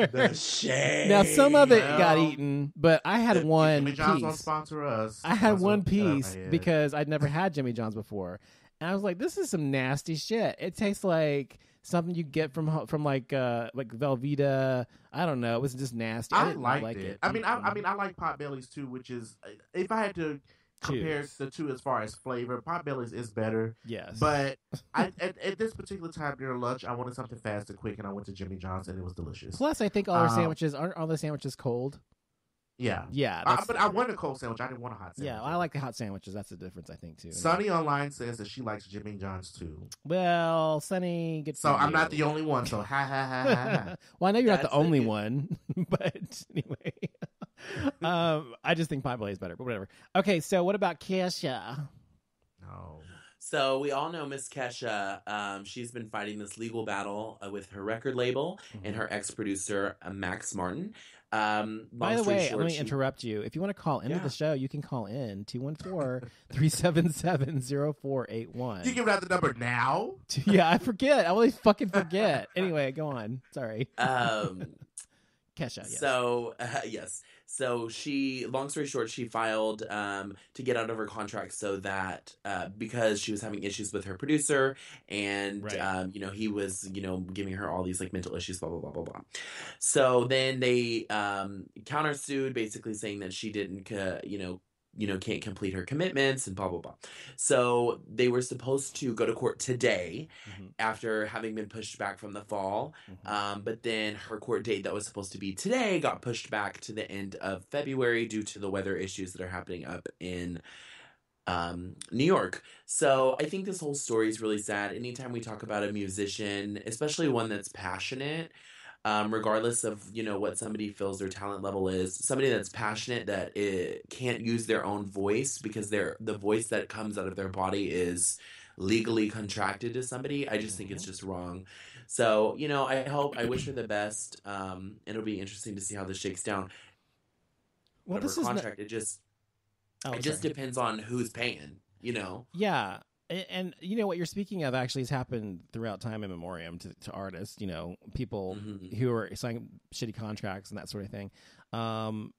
The shade. Now some of it Well, got eaten, but I had one Jimmy John's won't piece. sponsor us. I had That's one what got out of my piece head. because I'd never had Jimmy John's before, and I was like, "This is some nasty shit." It tastes like something you get from like Velveeta. I don't know. It was just nasty. I I didn't liked like it. I mean, I like Potbelly's too, which is if I had to compare Choose. the two as far as flavor, Potbelly's is better. Yes, But at this particular time during lunch, I wanted something fast and quick, and I went to Jimmy John's, and it was delicious. plus I think all their sandwiches aren't all the sandwiches cold. Yeah. Yeah, But I wanted a cold sandwich. I didn't want a hot sandwich. yeah. I like the hot sandwiches. That's the difference, I think, too. Sunny online says that she likes Jimmy John's too. Well, Sunny, good So for I'm you. not the only one. So ha ha ha ha ha. Well, I know you're not That's the only it. one, but anyway, I just think Pie is better. But whatever. Okay, so what about Kesha? No. So we all know Miss Kesha. She's been fighting this legal battle with her record label and her ex-producer Max Martin. By the way, let me interrupt you. If you want to call into the show, you can call in 214-377-0481. You giving out the number now? Yeah, I forget. I always fucking forget. Anyway, go on. Sorry. Kesha, yes. So, yes. So long story short, she filed to get out of her contract so that because she was having issues with her producer and, Right. he was, giving her all these like mental issues, blah, blah, blah, blah, blah. So then they countersued, basically saying that she didn't, can't complete her commitments and blah, blah, blah. So they were supposed to go to court today after having been pushed back from the fall. But then her court date that was supposed to be today got pushed back to the end of February due to the weather issues that are happening up in New York. So I think this whole story is really sad. Anytime we talk about a musician, especially one that's passionate, regardless of what somebody feels their talent level is, somebody that's passionate that it can't use their own voice because the voice that comes out of their body is legally contracted to somebody. I just think it's just wrong. So I wish her the best. It'll be interesting to see how this shakes down. Well, this is contract. It just depends on who's paying. Yeah. And you know what you're speaking of actually has happened throughout time immemorial to artists, people who are signing shitty contracts and that sort of thing, and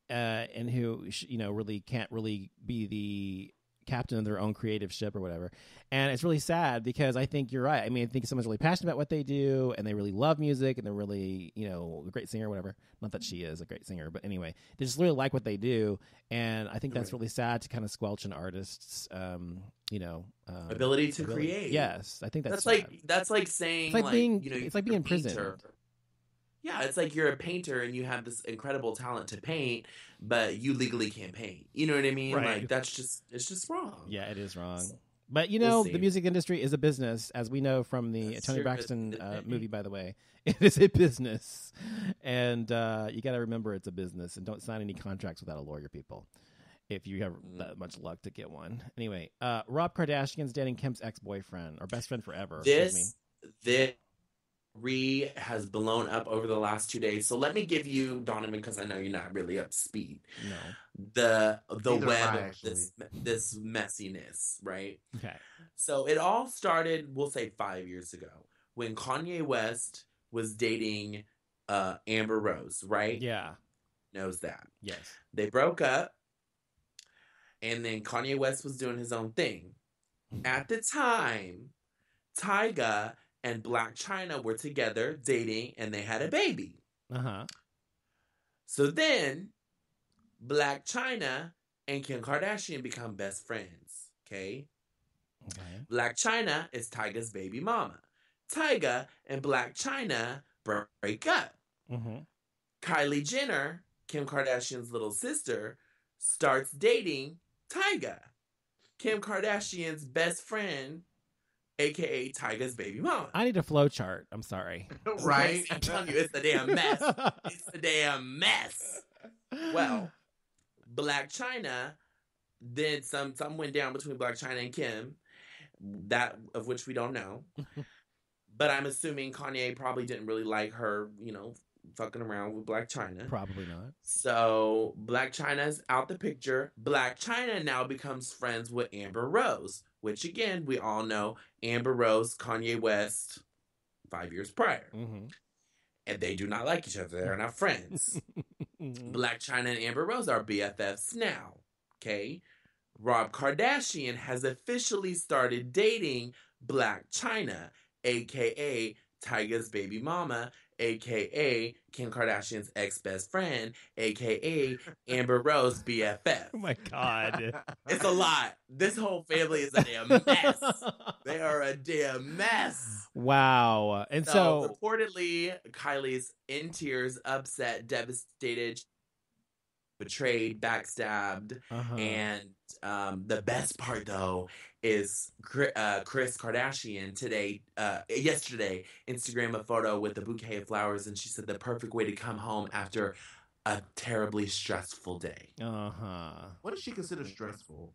who really can't really be the captain of their own creative ship or whatever. And it's really sad because I think you're right. I mean, I think someone's really passionate about what they do and they really love music and they're really, a great singer or whatever. Not that she is a great singer, but anyway, they just really like what they do. And I think that's really sad to kind of squelch an artist's, ability to create. Yes. I think that's like saying it's like being, you're it's like being a in prison. painter. Yeah, it's like you're a painter and you have this incredible talent to paint, but you legally can't paint. You know what I mean? Right. Like it's just wrong. Yeah, it is wrong. But We'll see. the music industry is a business, as we know from the That's Tony true, Braxton but- movie. By the way, it is a business, and you got to remember it's a business, and don't sign any contracts without a lawyer, people. If you have that much luck to get one. Anyway, Rob Kardashian's dating Kim's ex-boyfriend, or best friend forever. This has blown up over the last 2 days. So let me give you, Donovan, because I know you're not really up to speed. No. The Neither am web I, of actually. this messiness, right? Okay. So it all started, we'll say 5 years ago, when Kanye West was dating Amber Rose, right? Yeah. Knows that. Yes. They broke up, and then Kanye West was doing his own thing. At the time, Tyga and Black China were together dating, and they had a baby. Uh-huh. So then, Black China and Kim Kardashian become best friends, okay? Okay. Black China is Tyga's baby mama. Tyga and Black China break up. Mm-hmm. Kylie Jenner, Kim Kardashian's little sister, starts dating Tyga, Kim Kardashian's best friend, a.k.a. Tyga's baby mama. I need a flow chart. I'm sorry. Right? I'm telling you, it's the damn mess. It's the damn mess. Well, Black China, then some went down between Black China and Kim, that of which we don't know. But I'm assuming Kanye probably didn't really like her, fucking around with Black China. Probably not. So Black China's out the picture. Black China now becomes friends with Amber Rose, which again, we all know Amber Rose, Kanye West, 5 years prior. Mm-hmm. And they do not like each other. They're not friends. Black China and Amber Rose are BFFs now. Okay? Rob Kardashian has officially started dating Black China, a.k.a. Tyga's baby mama, a.k.a. Kim Kardashian's ex-best friend, a.k.a. Amber Rose BFF. Oh my God. It's a lot. This whole family is a damn mess. They are a damn mess. Wow. And so reportedly, Kylie's in tears, upset, devastated. betrayed, backstabbed, and the best part though is Kris Kardashian yesterday Instagram a photo with a bouquet of flowers, and she said the perfect way to come home after a terribly stressful day. What does she consider stressful?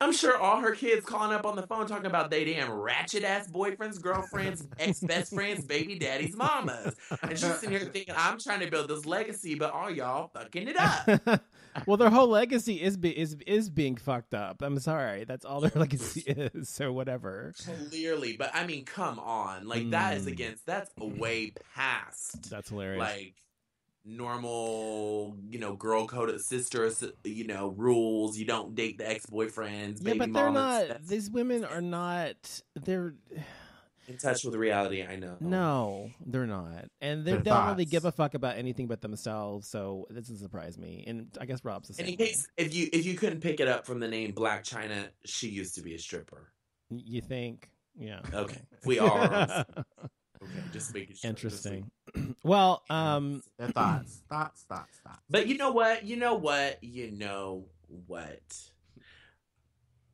I'm sure all her kids calling up on the phone talking about they damn ratchet ass boyfriends, girlfriends, ex best friends, baby daddies, mamas. And she's sitting here thinking, I'm trying to build this legacy, but all y'all fucking it up. Well, their whole legacy is being fucked up. I'm sorry. That's all their legacy is. So whatever. Clearly. But I mean, come on. Like that's way past. That's hilarious. Like normal, girl code sister, rules. You don't date the ex-boyfriends, baby but they're mamas. not. These women are not. They're in touch with reality. I know. No, they're not, and they Their don't really thoughts. give a fuck about anything but themselves. So this doesn't surprise me. And I guess Rob's the same. And in case if you couldn't pick it up from the name Black China, she used to be a stripper. You think? Yeah. Okay, we are. Okay, just making sure. Interesting. Well, Their thoughts. But you know what?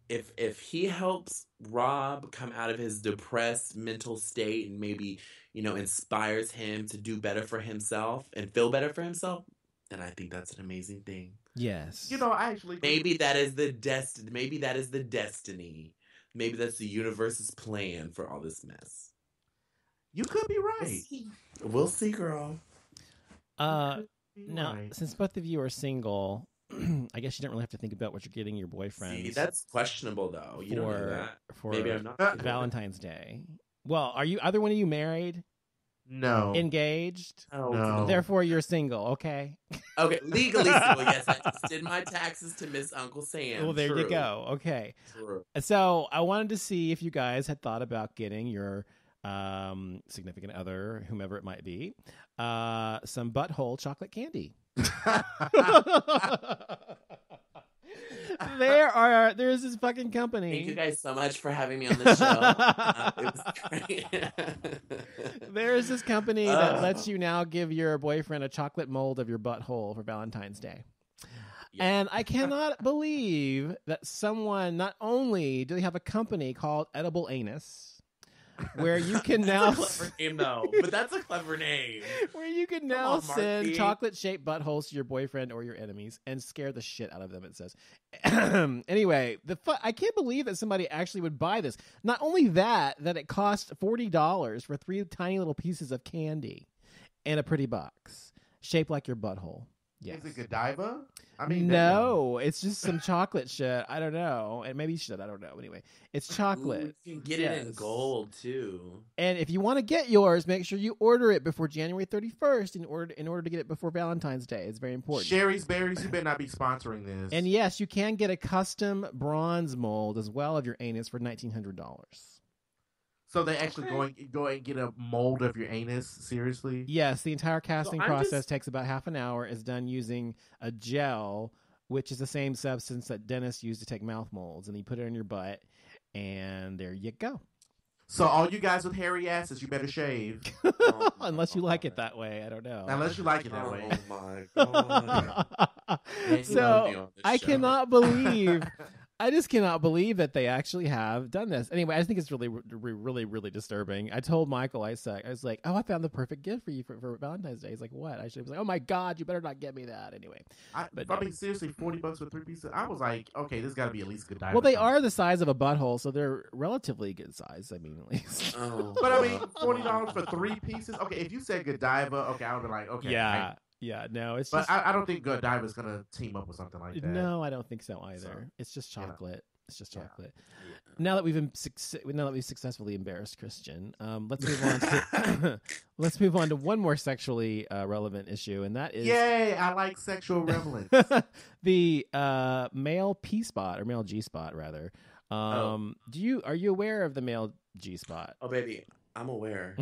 If he helps Rob come out of his depressed mental state and maybe, inspires him to do better for himself and feel better for himself, then I think that's an amazing thing. yes. I actually Maybe that is the destiny. Maybe that is the destiny. Maybe that's the universe's plan for all this mess. you could be right. We'll see, girl. Now, Right. since both of you are single, I guess you don't really have to think about what you're getting your boyfriend. See, that's questionable, though. You don't know that. for Maybe I'm not. Valentine's Day. Well, are you either one of you married, No. engaged? Oh, No. Therefore, you're single. Okay. Okay, legally single. Yes, I just did my taxes to Miss Uncle Sam. Well, there you True. go. Okay. True. So I wanted to see if you guys had thought about getting your significant other, whomever it might be, some butthole chocolate candy. There's this fucking company. Thank you guys so much for having me on the show. It was great. There's this company that lets you now give your boyfriend a chocolate mold of your butthole for Valentine's Day. Yeah. And I cannot believe that someone, not only do they have a company called Edible Anus, where you can now That's a clever name, though. But that's a clever name. where you can now on, send Marky. chocolate-shaped buttholes to your boyfriend or your enemies and scare the shit out of them, it says. Anyway, I can't believe that somebody actually would buy this. Not only that it cost $40 for 3 tiny little pieces of candy in a pretty box shaped like your butthole. Yes. Is it Godiva? I mean, No, it's just some chocolate shit. I don't know. And maybe shit, I don't know. Anyway, it's chocolate. Ooh, you can get it in Yes. gold, too. And if you want to get yours, make sure you order it before January 31st in order to get it before Valentine's Day. It's very important. Sherry's Berries, you better not be sponsoring this. And yes, you can get a custom bronze mold as well of your anus for $1,900. So they actually go and get a mold of your anus? Seriously? Yes, the entire casting I'm process just- takes about half an hour. It's done using a gel, which is the same substance that dentists use to take mouth molds. And you put it in your butt, and there you go. So all you guys with hairy asses, you better shave. Oh, Unless you like it that way. I don't know. Unless you like it that way. Oh, my God. So I just cannot believe that they actually have done this. Anyway, I just think it's really, really, really disturbing. I told Michael, I was like, oh, I found the perfect gift for you for Valentine's Day. He's like, what? I was like, oh my God, you better not get me that. Anyway. I But mean, seriously, $40 for 3 pieces? I was like, okay, this got to be at least Godiva. Well, they are the size of a butthole, so they're relatively good size. I mean, at least. Oh, But I mean, $40 for 3 pieces? Okay, if you said Godiva, okay, I would be like, okay. Yeah. Yeah, no, it's But just. I don't think Godiva's going to team up with something like that. No, I don't think so either. So, It's just chocolate. It's just Yeah. chocolate. Now that we've successfully embarrassed Christian, let's move on to let's move on to one more sexually relevant issue, and that is Yay, I like sexual relevance. the male P spot or male G spot rather. Are you aware of the male G spot? Oh, baby, I'm aware.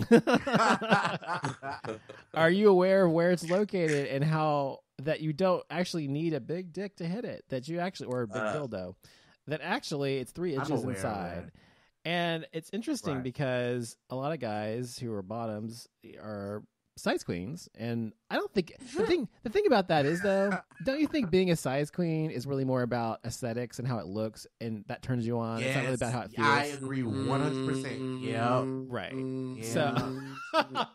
Are you aware of where it's located and how that you don't actually need a big dick to hit it? That you actually or a big dildo. That actually it's 3 inches aware of inside. that. And it's interesting Right. because a lot of guys who are bottoms are size queens, and I don't think the thing about that is though, don't you think being a size queen is really more about aesthetics and how it looks, and that turns you on? It's not really about how it feels. I agree 100%. Yeah, right. Yeah. So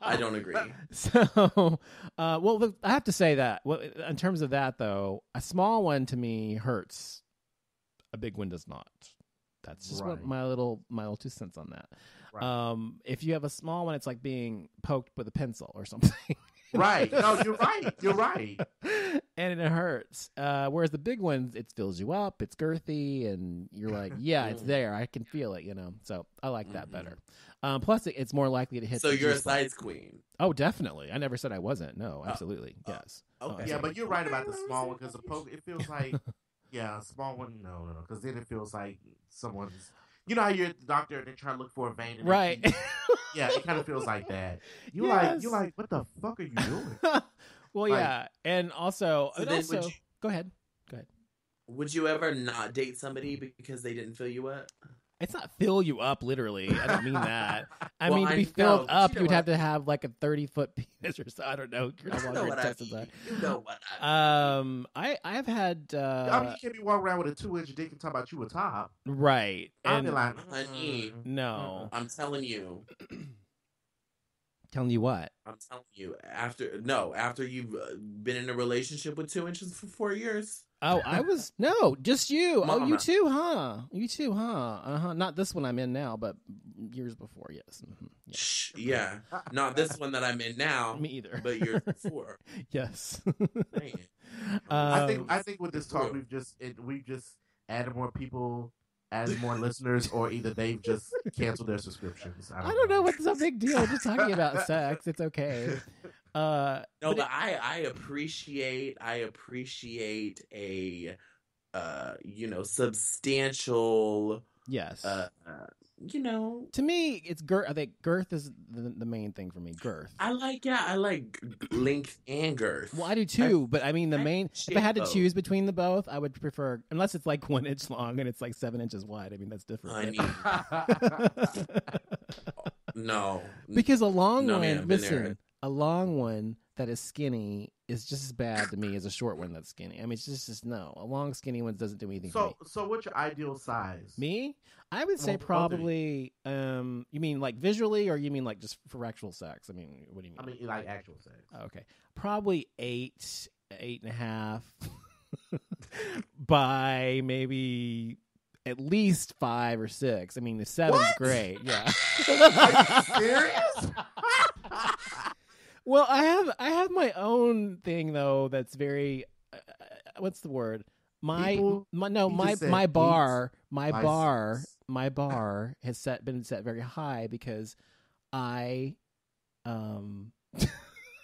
I don't agree. So, well, I have to say that. Well, in terms of that though, a small one to me hurts. A big one does not. That's just what my little 2 cents on that. Right. If you have a small one, it's like being poked with a pencil or something. Right. No, you're right. You're right. And it hurts. Whereas the big ones, it fills you up. It's girthy, and you're like, yeah, it's there. I can feel it. So I like that better. Plus, it's more likely to hit. So you're a size queen. Oh, definitely. I never said I wasn't. No, absolutely. Yes. Okay. Yeah, but you're right about the small one because the poke. It feels like. Yeah, a small one, no, because then it feels like someone's. You know how you're at the doctor and they try to look for a vein, in right? Yeah, it kind of feels like that. You're like, what the fuck are you doing? Well, yeah, and also, go ahead. Would you ever not date somebody because they didn't fill you up? It's not fill you up, literally. I don't mean that. I Well, mean, to I be filled know, up, you you'd know have to have like a 30-foot penis or so. I don't know. You know what I mean. You know what I mean. I've had. I mean, you can't be walking around with a 2-inch dick and talk about you a top. Right. I'd be like, honey, no. I'm telling you. Telling you what? I'm telling you. After you've been in a relationship with 2 inches for 4 years. Oh, I was just you. Mama. Oh, you too, huh? You too, huh? Not this one I'm in now, but years before, yes. Mm-hmm. Yeah. Not this one that I'm in now. Me either. But years before. Yes. I think with this talk we've just added more people, added more listeners, or either they've just canceled their subscriptions. I don't know. What's a big deal. We're just talking about sex. It's okay. But I appreciate a substantial yes. To me it's girth. I think girth is the main thing for me. Girth. I like length and girth. Well, I do too, but I mean if I had to choose between the both, I would prefer, unless it's like 1 inch long and it's like 7 inches wide. I mean, that's different. No. Because a long one, listen, a long one that is skinny is just as bad to me as a short one that's skinny. I mean, it's just no. A long, skinny one doesn't do anything for me. So what's your ideal size? Me? I would say probably, you mean like visually, or you mean like just for actual sex? I mean, what do you mean? I mean, like actual sex. Okay. Probably 8.5 by maybe at least 5 or 6. I mean, the 7's great. Yeah. Are you serious? Well, I have my own thing though. That's very, what's the word? My bar has been set very high because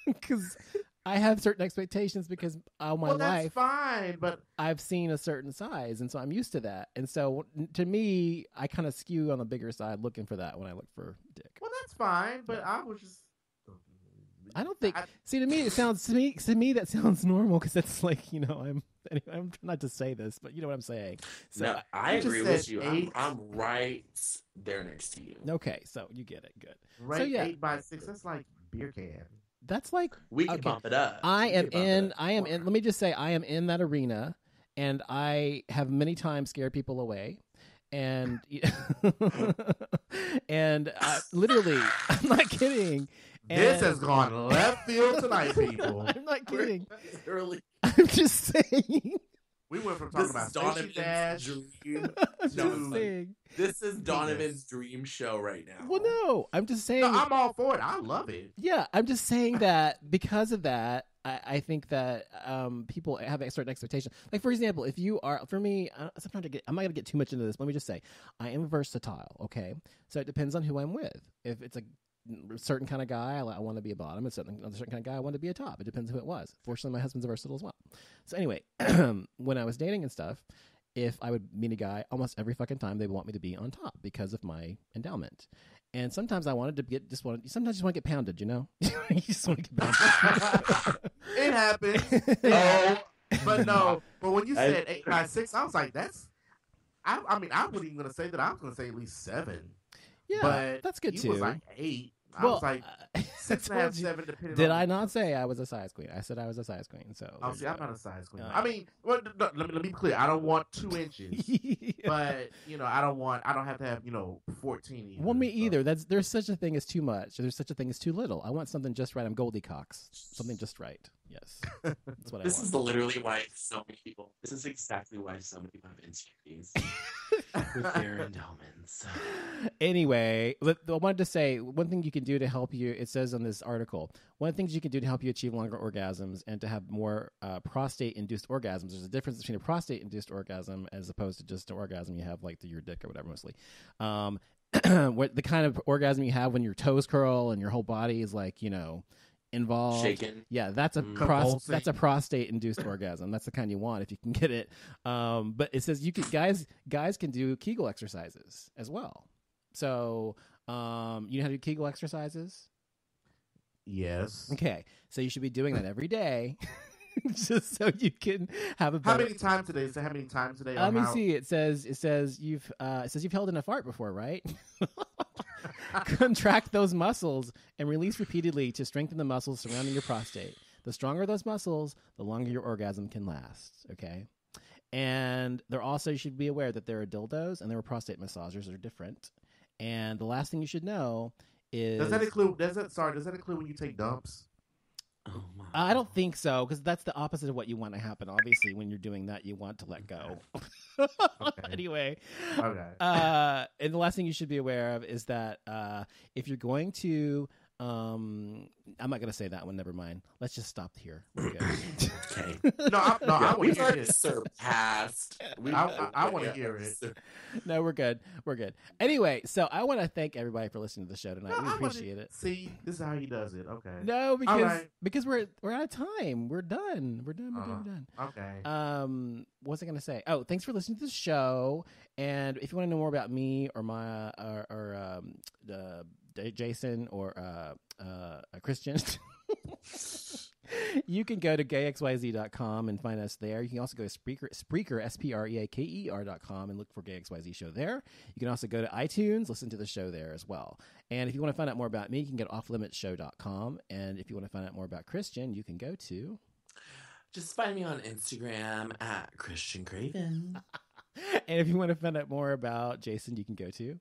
because I have certain expectations because all my life, fine, but I've seen a certain size, and so I'm used to that. And so to me, I kind of skew on the bigger side, looking for that when I look for dick. Well, that's fine, but I was just. I don't think. See, to me, it sounds to me that sounds normal because it's like I'm trying not to say this, but you know what I'm saying. So no, I agree with you. I'm right there next to you. Okay, so you get it. Good. Right, so, yeah. 8 by 6. That's like beer can. That's like we can bump it up. I am in. Let me just say, I am in that arena, and I have many times scared people away. And and literally, I'm not kidding. This has gone left field tonight, people. I'm not kidding. Early. I'm just saying. We went from talking about Donovan's dream. This is Donovan's dream show right now. Well, no, I'm just saying. No, I'm all for it. I love it. Yeah, I'm just saying that because of that, I think that people have a certain expectation. Like, for example, if you are, for me, sometimes I'm not going to get too much into this. Let me just say, I am versatile, okay? So it depends on who I'm with. If it's a certain kind of guy, I want to be a bottom. A certain kind of guy, I want to be a top. It depends who it was. Fortunately, my husband's versatile as well. So anyway, when I was dating and stuff, if I would meet a guy, almost every fucking time they would want me to be on top because of my endowment. And sometimes I wanted to sometimes you just want to get pounded, you know? You just want to get pounded. It happens. But when you said 8 by 6, I was like, I mean, I wasn't even going to say that. I was going to say at least 7. Yeah, but that's good he too. was like 8. I was like I 6.5, told you. 7, depending. Did on... I not say I was a size queen? I said I was a size queen. So Oh, see, I'm not a size queen. Oh, I mean, well, let me be clear. I don't want 2 inches, but I don't have to have 14. Either, well, me so. either. There's such a thing as too much. There's such a thing as too little. I want something just right. I'm Goldilocks. Something just right. Yes, that's what I want. This is literally why so many people. This is exactly why so many people have insecurities with their endowments. Anyway, I wanted to say one thing you can do to help you. It says on this article, one of the things you can do to help you achieve longer orgasms and to have more prostate-induced orgasms. There's a difference between a prostate-induced orgasm as opposed to just an orgasm you have like through your dick or whatever, mostly. What the kind of orgasm you have when your toes curl and your whole body is like involved. Shaken. Yeah, that's a prostate-induced orgasm. That's the kind you want if you can get it. But it says you can guys can do Kegel exercises as well. So you know how to do Kegel exercises? Yes. Okay, so you should be doing that every day, just so you can have a better... How many times today? So how many times today? Let me see. It says you've held in a fart before, right? Contract those muscles and release repeatedly to strengthen the muscles surrounding your prostate. The stronger those muscles, the longer your orgasm can last. Okay. And you should be aware that there are dildos and there are prostate massagers that are different. And the last thing you should know is... Does that include when you take dumps? Oh my. I don't think so, because that's the opposite of what you want to happen. Obviously, when you're doing that, you want to let go. Okay. Anyway. Okay. And the last thing you should be aware of is that if you're going to... I'm not going to say that one. Never mind. Let's just stop here. We're good. Okay. I want We've to hear already it. surpassed. I want to hear it. No, we're good. We're good. Anyway, so I want to thank everybody for listening to the show tonight. We appreciate it. See, this is how he does it. Okay. No, because we're out of time. We're done. We're done. Okay. What was I going to say? Oh, thanks for listening to the show. And if you want to know more about me or my Jason or Christian, you can go to gayxyz.com and find us there. You can also go to Spreaker, SPREAKER.com, and look for GayXYZ show there. You can also go to iTunes, listen to the show there as well. And if you want to find out more about me, you can go to offlimitshow.com. And if you want to find out more about Christian, you can go to... Just find me on Instagram at Christian Craven. And if you want to find out more about Jason, you can go to...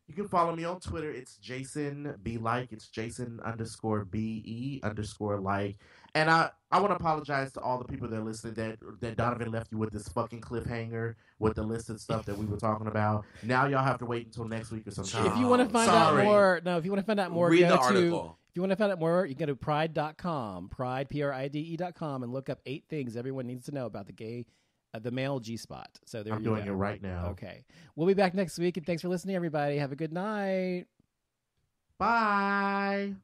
You can follow me on Twitter. It's Jason B Like. It's Jason_BE_like. And I want to apologize to all the people that are listening that Donovan left you with this fucking cliffhanger with the list of stuff that we were talking about. Now y'all have to wait until next week or sometime. If you want to find out more, read the article. If you want to find out more, you can go to pride.com, pride.com, and look up 8 things everyone needs to know about the male G-spot. So there I'm you go. doing it right now. Okay. We'll be back next week, and thanks for listening, everybody. Have a good night. Bye.